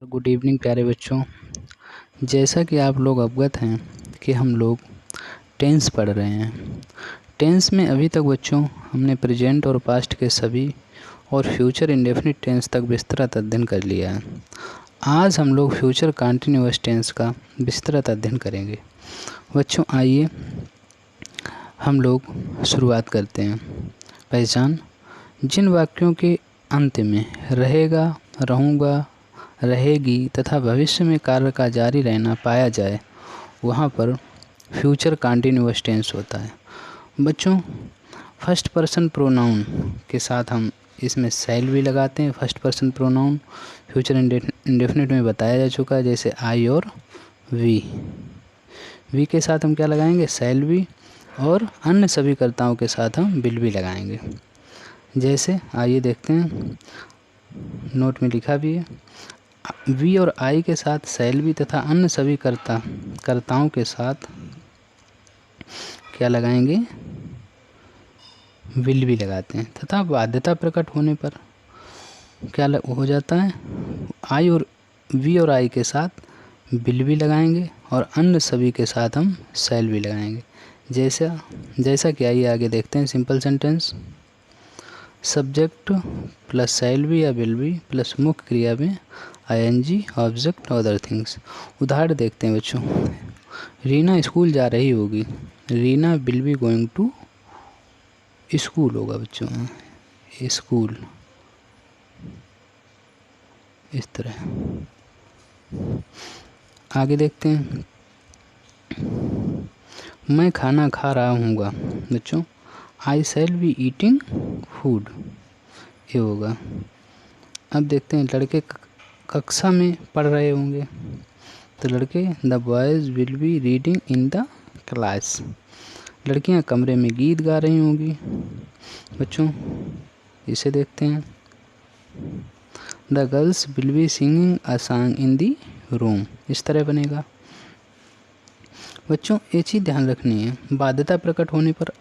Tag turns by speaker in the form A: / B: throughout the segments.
A: Good evening प्यारे बच्चों। जैसा कि आप लोग अवगत हैं कि हम लोग टेंस पढ़ रहे हैं। टेंस में अभी तक बच्चों हमने प्रेजेंट और पास्ट के सभी और फ्यूचर इंडेफिनिट टेंस तक विस्तृत अध्ययन कर लिया है। आज हम लोग फ्यूचर कंटिन्यूअस टेंस का विस्तृत अध्ययन करेंगे। बच्चों आइए हम लोग शुरुआत करते हैं। पहचान: जिन वाक्यों के अंत में रहेगा, रहूँगा, रहेगी तथा भविष्य में कार्य का जारी रहना पाया जाए वहाँ पर फ्यूचर कंटिन्यूअस टेंस होता है। बच्चों फर्स्ट पर्सन प्रोनाउन के साथ हम इसमें शैल भी लगाते हैं। First person pronoun future indefinite में बताया जा चुका है, जैसे आई और वी के साथ हम क्या लगाएंगे? शैल भी। और अन्य सभी कर्ताओं के साथ हम विल भी लगाएंगे। जैसे आइए देखते हैं, नोट में लिखा भी है। वी और आई के साथ शैल भी तथा अन्य सभी कर्ताओं के साथ क्या लगाएंगे? विल भी लगाते हैं। तथा बाध्यता प्रकट होने पर क्या हो जाता है? आई और वी और आई के साथ विल भी लगाएंगे और अन्य सभी के साथ हम शैल भी लगाएंगे। जैसा कि आइए आगे देखते हैं। सिंपल सेंटेंस: सब्जेक्ट प्लस शैल भी या विल भी प्लस मुख्य क्रिया में आईएनजी, ऑब्जेक्ट, अदर थिंग्स। उदाहरण देखते हैं बच्चों। रीना स्कूल जा रही होगी। Reena will be going to school होगा बच्चों, स्कूल इस तरह। आगे देखते हैं। मैं खाना खा रहा हूँगा बच्चों। आई शैल बी ईटिंग फूड, ये होगा। अब देखते हैं, लड़के कक्षा में पढ़ रहे होंगे तो लड़के the boys will be reading in the class. लड़कियां कमरे में गीत गा रही होंगी बच्चों, इसे देखते हैं। The girls will be singing a song in the room, इस तरह बनेगा बच्चों। ये चीज़ ध्यान रखनी है, बाध्यता प्रकट होने पर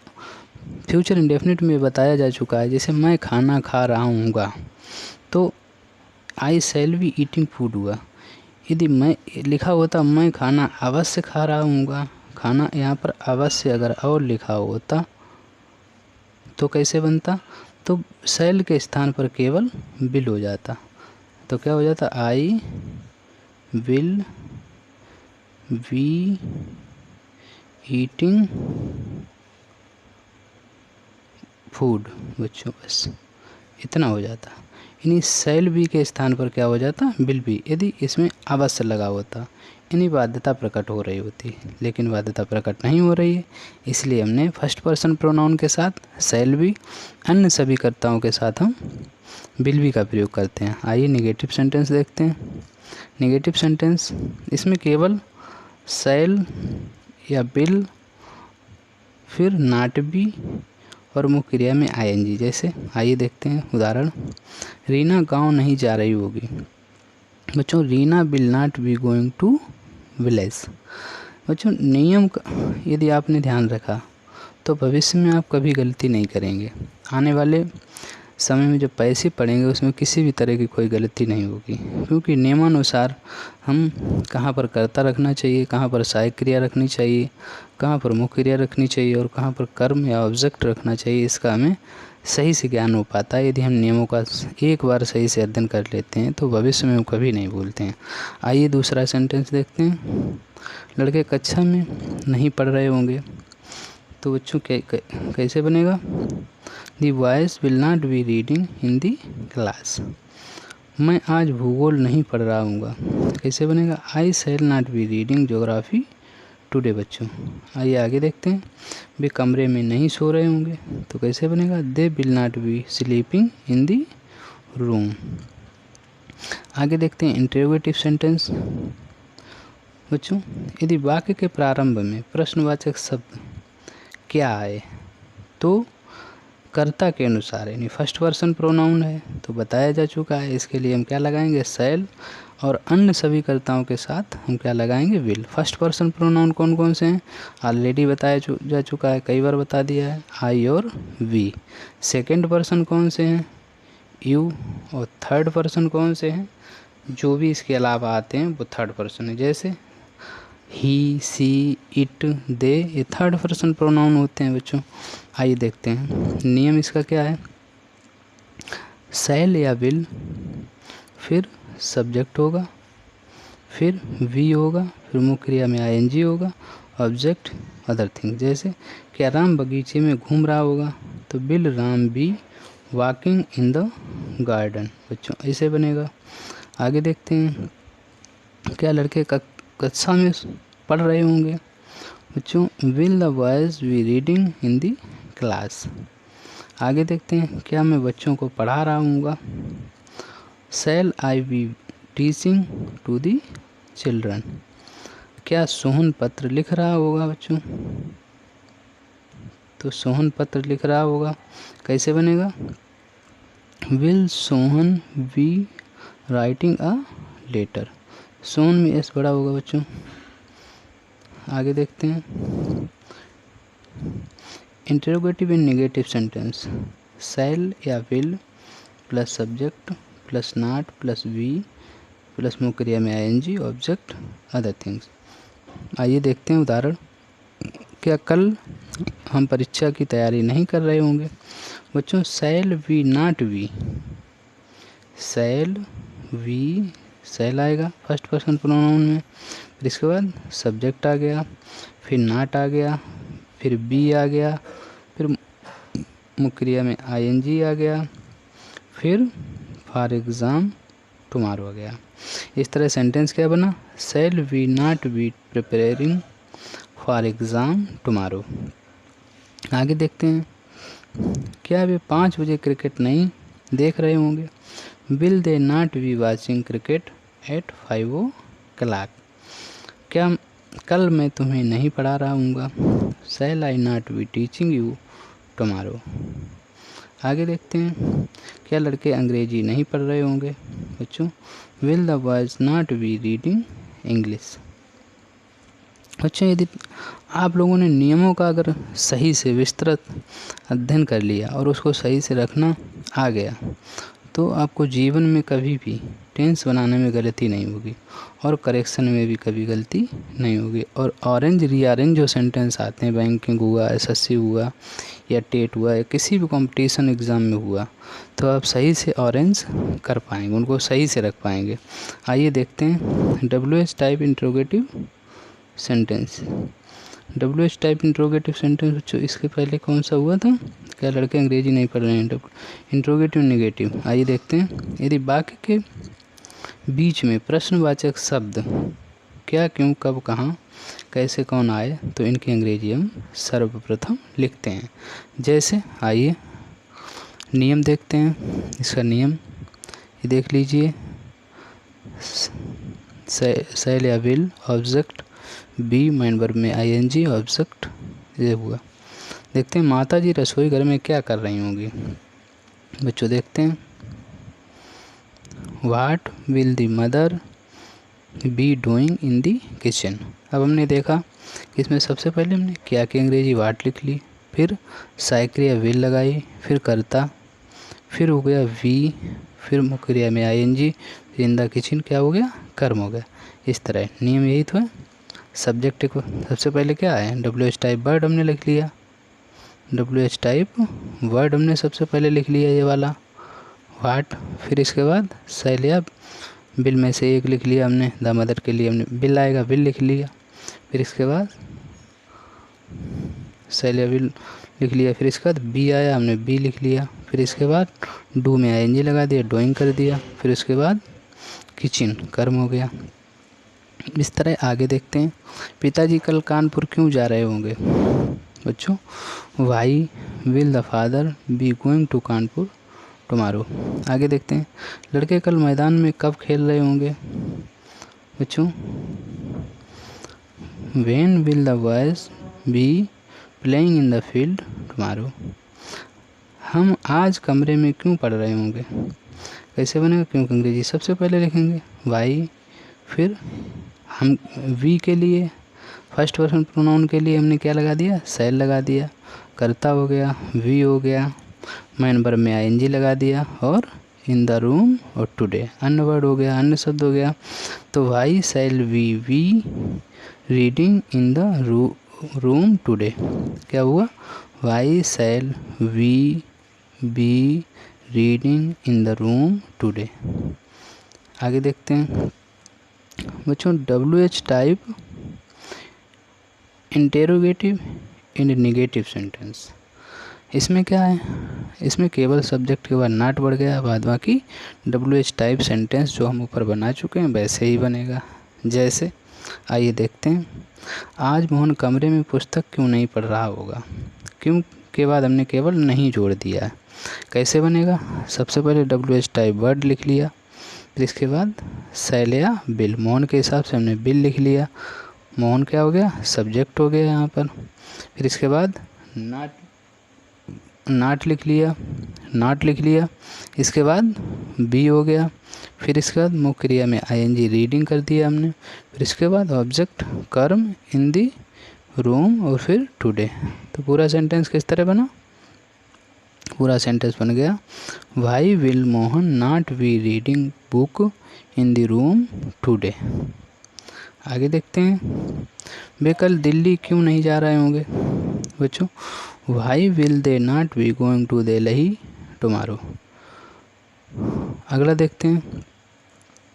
A: फ्यूचर इंडेफिनिट में बताया जा चुका है। जैसे मैं खाना खा रहा हूँगा तो आई शैल बी ईटिंग फूड हुआ। यदि मैं लिखा होता मैं खाना अवश्य खा रहा हूँगा, खाना यहाँ पर अवश्य अगर और लिखा होता तो कैसे बनता? तो शैल के स्थान पर केवल विल हो जाता। तो क्या हो जाता? I will be eating food बच्चों, बस इतना हो जाता। यानी शैल बी के स्थान पर क्या हो जाता? विल बी, यदि इसमें अवश्य लगा होता। यानी बाध्यता प्रकट हो रही होती, लेकिन बाध्यता प्रकट नहीं हो रही है, इसलिए हमने फर्स्ट पर्सन प्रोनाउन के साथ शैल बी, अन्य सभी कर्ताओं के साथ हम विल बी का प्रयोग करते हैं। आइए नेगेटिव सेंटेंस देखते हैं। नेगेटिव सेंटेंस, इसमें केवल शैल या विल, फिर नॉट बी और मुख्य क्रिया में आईएनजी। जैसे आइए देखते हैं उदाहरण। रीना गांव नहीं जा रही होगी बच्चों। Reena will not be going to village. बच्चों नियम यदि आपने ध्यान रखा तो भविष्य में आप कभी गलती नहीं करेंगे। आने वाले समय में जो पैसे पढ़ेंगे उसमें किसी भी तरह की कोई गलती नहीं होगी, क्योंकि नियमानुसार हम कहाँ पर कर्ता रखना चाहिए, कहाँ पर सहायक क्रिया रखनी चाहिए, कहाँ पर मुख्य क्रिया रखनी चाहिए और कहाँ पर कर्म या ऑब्जेक्ट रखना चाहिए, इसका हमें सही से ज्ञान हो पाता है। यदि हम नियमों का एक बार सही से अध्ययन कर लेते हैं तो भविष्य में हम कभी नहीं भूलते हैं। आइए दूसरा सेंटेंस देखते हैं। लड़के कक्षा में नहीं पढ़ रहे होंगे तो बच्चों कैसे बनेगा? The boys will not be reading in the class. मैं आज भूगोल नहीं पढ़ रहा हूँगा, कैसे बनेगा? I shall not be reading geography today बच्चों। आइए आगे देखते हैं। वे कमरे में नहीं सो रहे होंगे तो कैसे बनेगा? They will not B sleeping in the room. आगे देखते हैं इंटरोगेटिव सेंटेंस बच्चों। यदि वाक्य के प्रारंभ में प्रश्नवाचक शब्द क्या आए तो कर्ता के अनुसार, यानी फर्स्ट पर्सन प्रोनाउन है तो बताया जा चुका है, इसके लिए हम क्या लगाएंगे? शैल। और अन्य सभी कर्ताओं के साथ हम क्या लगाएंगे? विल। फर्स्ट पर्सन प्रोनाउन कौन कौन से हैं? ऑलरेडी बताया जा चुका है, कई बार बता दिया है, आई और वी। सेकंड पर्सन कौन से हैं? यू। और थर्ड पर्सन कौन से हैं? जो भी इसके अलावा आते हैं वो थर्ड पर्सन है। जैसे ही, सी, इट, दे, ये थर्ड पर्सन प्रोनाउन होते हैं बच्चों। आइए देखते हैं नियम इसका क्या है। शैल या विल, फिर सब्जेक्ट होगा, फिर वी होगा, फिर मुख्य क्रिया में आईएनजी होगा, ऑब्जेक्ट अदर थिंग। जैसे क्या राम बगीचे में घूम रहा होगा, तो will Ram be walking in the garden. बच्चों ऐसे बनेगा। आगे देखते हैं क्या लड़के कक्षा में पढ़ रहे होंगे। बच्चों will the boys be reading in the class. आगे देखते हैं क्या मैं बच्चों को पढ़ा रहा हूँगा। Shall I be teaching to the children. क्या सोहन पत्र लिख रहा होगा बच्चों, तो सोहन पत्र लिख रहा होगा। कैसे बनेगा, will Sohan be writing a letter. Sohan में एस बड़ा होगा बच्चों। आगे देखते हैं interrogative in negative sentence. Shall या will plus subject plus not plus V plus मुख्य क्रिया में आईएनजी, ऑब्जेक्ट अदर थिंग्स। आइए देखते हैं उदाहरण। क्या कल हम परीक्षा की तैयारी नहीं कर रहे होंगे। बच्चों shall we not we, shall we, shall आएगा फर्स्ट पर्सन प्रोनाउन में, फिर इसके बाद सब्जेक्ट आ गया, फिर नॉट आ गया, फिर बी आ गया, फिर मुख्य क्रिया में आईएनजी आ गया, फिर फॉर एग्ज़ाम टुमारो आ गया। इस तरह सेंटेंस क्या बना, shall we not be preparing for exam tomorrow. आगे देखते हैं क्या वे 5 बजे क्रिकेट नहीं देख रहे होंगे। Will they not be watching cricket at 5 o'clock। क्या कल मैं तुम्हें नहीं पढ़ा रहा हूँगा। Shall I not be teaching you tomorrow. आगे देखते हैं क्या लड़के अंग्रेजी नहीं पढ़ रहे होंगे। बच्चों will the boys not be reading English. बच्चों यदि आप लोगों ने नियमों का अगर सही से विस्तृत अध्ययन कर लिया और उसको सही से रखना आ गया, तो आपको जीवन में कभी भी टेंस बनाने में गलती नहीं होगी और करेक्शन में भी कभी गलती नहीं होगी। और ऑरेंज रीअरेंज जो सेंटेंस आते हैं, बैंकिंग हुआ, एसएससी हुआ या टेट हुआ या किसी भी कंपटीशन एग्ज़ाम में हुआ, तो आप सही से ऑरेंज कर पाएंगे, उनको सही से रख पाएंगे। आइए देखते हैं WH type interrogative sentence. WH type interrogative sentence बच्चों इसके पहले कौन सा हुआ था, क्या लड़के अंग्रेजी नहीं पढ़ रहे हैं, इंट्रोगेटिव नेगेटिव। आइए देखते हैं यदि वाक्य के बीच में प्रश्नवाचक शब्द क्या, क्यों, कब, कहाँ, कैसे, कौन आए, तो इनकी अंग्रेजी हम सर्वप्रथम लिखते हैं। जैसे आइए नियम देखते हैं। इसका नियम ये देख लीजिए, शैल या will, object be, main verb में आईएनजी, ऑब्जेक्ट ये हुआ। देखते हैं माता जी रसोई घर में क्या कर रही होंगी। बच्चों देखते हैं what will the mother be doing in the kitchen. अब हमने देखा कि इसमें सबसे पहले हमने क्या की अंग्रेजी वाट लिख ली, फिर सहायक क्रिया विल लगाई, फिर करता, फिर हो गया वी, फिर मुख्य क्रिया में आईएनजी, फिर इन द किचन क्या हो गया, कर्म हो गया। इस तरह नियम यही तो है। सब्जेक्ट को सबसे पहले क्या है, WH टाइप वर्ड हमने लिख लिया, WH टाइप वर्ड हमने सबसे पहले लिख लिया ये वाला वाट। फिर इसके बाद शैल या बिल में से एक लिख लिया हमने, द मदर के लिए हमने बिल आएगा, बिल लिख लिया। फिर इसके बाद शैल या बिल लिख लिया, फिर इसके बाद बी आया, हमने बी लिख लिया। फिर इसके बाद डू में आईएनजी लगा दिया, डूइंग कर दिया। फिर उसके बाद किचन कर्म हो गया। इस तरह आगे देखते हैं पिताजी कल कानपुर क्यों जा रहे होंगे। बच्चों why will the father be going to Kanpur tomorrow. आगे देखते हैं लड़के कल मैदान में कब खेल रहे होंगे। बच्चों when will the boys B playing in the field tomorrow. हम आज कमरे में क्यों पढ़ रहे होंगे। कैसे बनेगा, क्योंकि अंग्रेजी सबसे पहले लिखेंगे वाई, फिर हम वी के लिए फर्स्ट पर्सन प्रोनाउन के लिए हमने क्या लगा दिया, शैल लगा दिया, करता हो गया, वी हो गया, मेन वर्ब में आईएनजी लगा दिया और इन द रूम और टुडे, अन्य वर्ड हो गया, अन्य शब्द हो गया। तो why shall we be reading in the room today, क्या हुआ, why shall we be reading in the room today. आगे देखते हैं बच्चों, WH type interrogative in negative sentence. इसमें क्या है, इसमें केवल सब्जेक्ट के बाद नॉट बढ़ गया, बाद बाकी WH टाइप सेंटेंस जो हम ऊपर बना चुके हैं वैसे ही बनेगा। जैसे आइए देखते हैं, आज मोहन कमरे में पुस्तक क्यों नहीं पढ़ रहा होगा। क्यों के बाद हमने केवल नहीं जोड़ दिया है। कैसे बनेगा, सबसे पहले WH टाइप वर्ड लिख लिया, फिर इसके बाद शैल या बिल, मोहन के हिसाब से हमने बिल लिख लिया, मोहन क्या हो गया, सब्जेक्ट हो गया यहाँ पर। फिर इसके बाद नॉट लिख लिया, इसके बाद बी हो गया। फिर इसके बाद मुख्य क्रिया में ING रीडिंग कर दिया हमने। फिर इसके बाद ऑब्जेक्ट कर्म इन दी रूम और फिर टुडे। तो पूरा सेंटेंस किस तरह बना, पूरा सेंटेंस बन गया, why will Mohan not be reading book in the room today. आगे देखते हैं, वे कल दिल्ली क्यों नहीं जा रहे होंगे बच्चों, why will they not be going to Delhi tomorrow. अगला देखते हैं,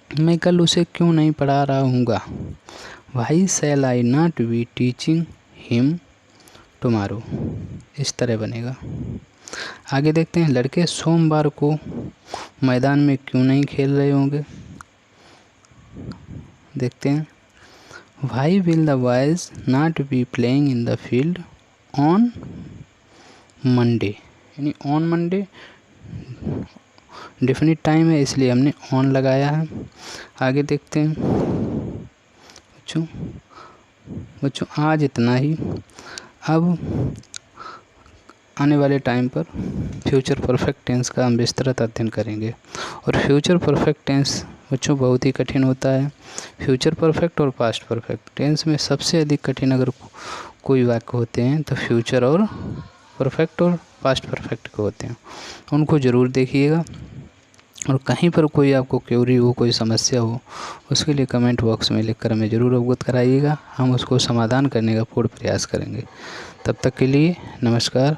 A: मैं कल उसे क्यों नहीं पढ़ा रहा हूँगा, why shall I not be teaching him tomorrow. इस तरह बनेगा। आगे देखते हैं, लड़के सोमवार को मैदान में क्यों नहीं खेल रहे होंगे। देखते हैं, why will the boys not be playing in the field on Monday, यानी ऑन मंडे डेफिनिट टाइम है इसलिए हमने ऑन लगाया है। आगे देखते हैं बच्चों आज इतना ही। अब आने वाले टाइम पर फ्यूचर परफेक्ट टेंस का हम विस्तृत अध्ययन करेंगे। और फ्यूचर परफेक्ट टेंस बच्चों बहुत ही कठिन होता है। फ्यूचर परफेक्ट और पास्ट परफेक्ट टेंस में सबसे अधिक कठिन अगर कोई वाक्य होते हैं तो फ्यूचर और परफेक्ट और पास्ट परफेक्ट के होते हैं, उनको ज़रूर देखिएगा। और कहीं पर कोई आपको क्वेरी हो, कोई समस्या हो, उसके लिए कमेंट बॉक्स में लिखकर हमें ज़रूर अवगत कराइएगा, हम उसको समाधान करने का पूर्ण प्रयास करेंगे। तब तक के लिए नमस्कार।